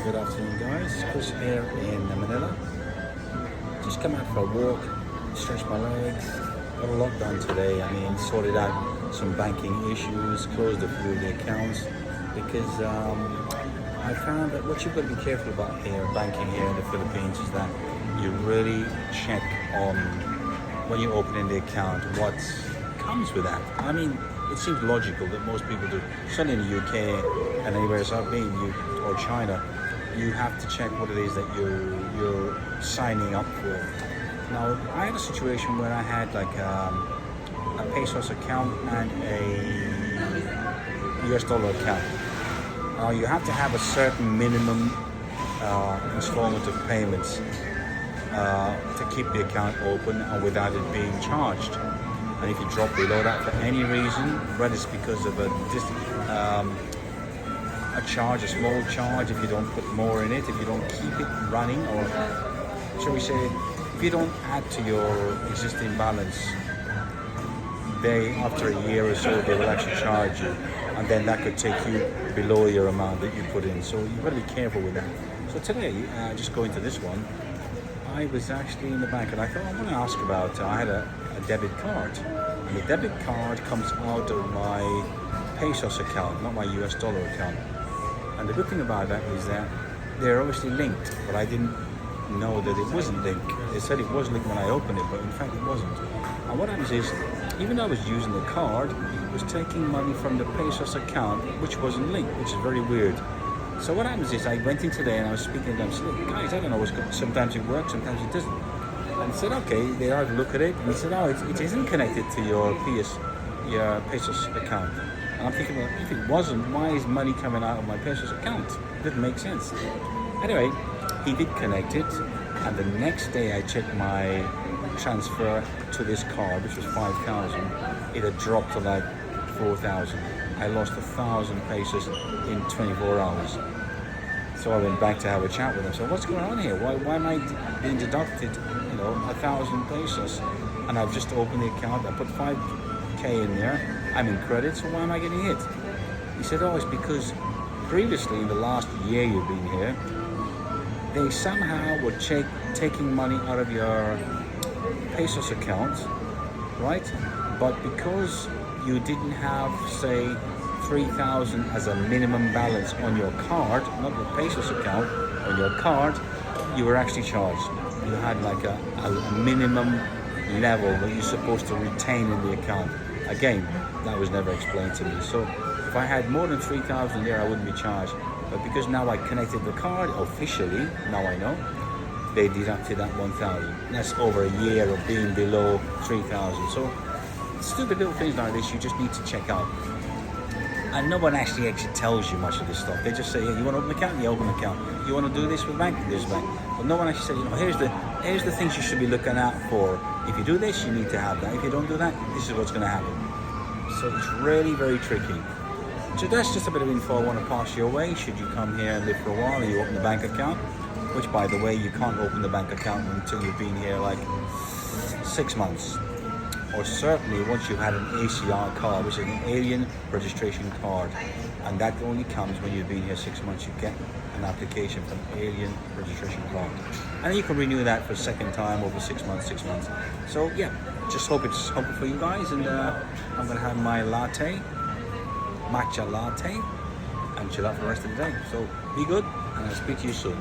Good afternoon, guys. Chris here in Manila. Just come out for a walk, stretch my legs. Got a lot done today. Sorted out some banking issues, closed a few of the accounts because I found that what you've got to be careful about here, banking here in the Philippines, is that you really check on when you open in the account what comes with that. It seems logical that most people do. Certainly in the UK and anywhere else I've been, or China, you have to check what it is that you're signing up for. Now, I had a situation where I had like a pesos account and a US dollar account. Now, you have to have a certain minimum installment of payments to keep the account open and without it being charged. And if you drop below that for any reason, whether it's because of a charge, a small charge, if you don't put more in it, if you don't keep it running, or shall we say, if you don't add to your existing balance, after a year or so, they will actually charge you, and then that could take you below your amount that you put in. So you've got to be careful with that. So today, just going to this one, I was actually in the bank and I thought I want to ask about, I had a debit card. And the debit card comes out of my pesos account, not my US dollar account. And the good thing about that is that they're obviously linked, but I didn't know that it wasn't linked. They said it was linked when I opened it, but in fact it wasn't. And what happens is, even though I was using the card, it was taking money from the pesos account, which wasn't linked, which is very weird. So what happens is, I went in today and I was speaking to them, I said, look, guys, I don't know what's going on. Sometimes it works, sometimes it doesn't. And said, okay, they are to look at it. And he said, oh, it isn't connected to your pesos account. And I'm thinking, well, if it wasn't, why is money coming out of my pesos account? It didn't make sense. Anyway, he did connect it. And the next day I checked my transfer to this card, which was 5,000. It had dropped to like 4,000. I lost 1,000 pesos in 24 hours. So I went back to have a chat with him. So what's going on here? Why am I being deducted, 1,000 pesos? And I've just opened the account. I put 5K in there. I'm in credit, so why am I getting hit? He said, oh, it's because previously, in the last year you've been here, they somehow were taking money out of your pesos account, right? But because you didn't have, say, 3,000 as a minimum balance on your card, not the pesos account, on your card, you were actually charged. You had like a minimum level that you're supposed to retain in the account. Again, that was never explained to me. So if I had more than 3,000 there, I wouldn't be charged. But because now I connected the card officially, now I know, they deducted that 1,000. That's over a year of being below 3,000. So stupid little things like this, you just need to check out. And no one actually tells you much of this stuff. They just say, yeah, you want to open an account? You open an account. You want to do this with bank? This bank. But no one actually said, here's the things you should be looking out for. If you do this, you need to have that. If you don't do that, this is what's going to happen. So it's really very tricky. So that's just a bit of info I want to pass your way. Should you come here and live for a while and you open a bank account, which by the way, you can't open the bank account until you've been here like 6 months. Or certainly once you've had an ACR card, which is an alien registration card, and that only comes when you've been here 6 months. You get an application for an alien registration card, and then you can renew that for a second time over 6 months. So yeah, just hope it's helpful for you guys, and I'm gonna have my matcha latte, and chill out for the rest of the day. So be good, and I'll speak to you soon.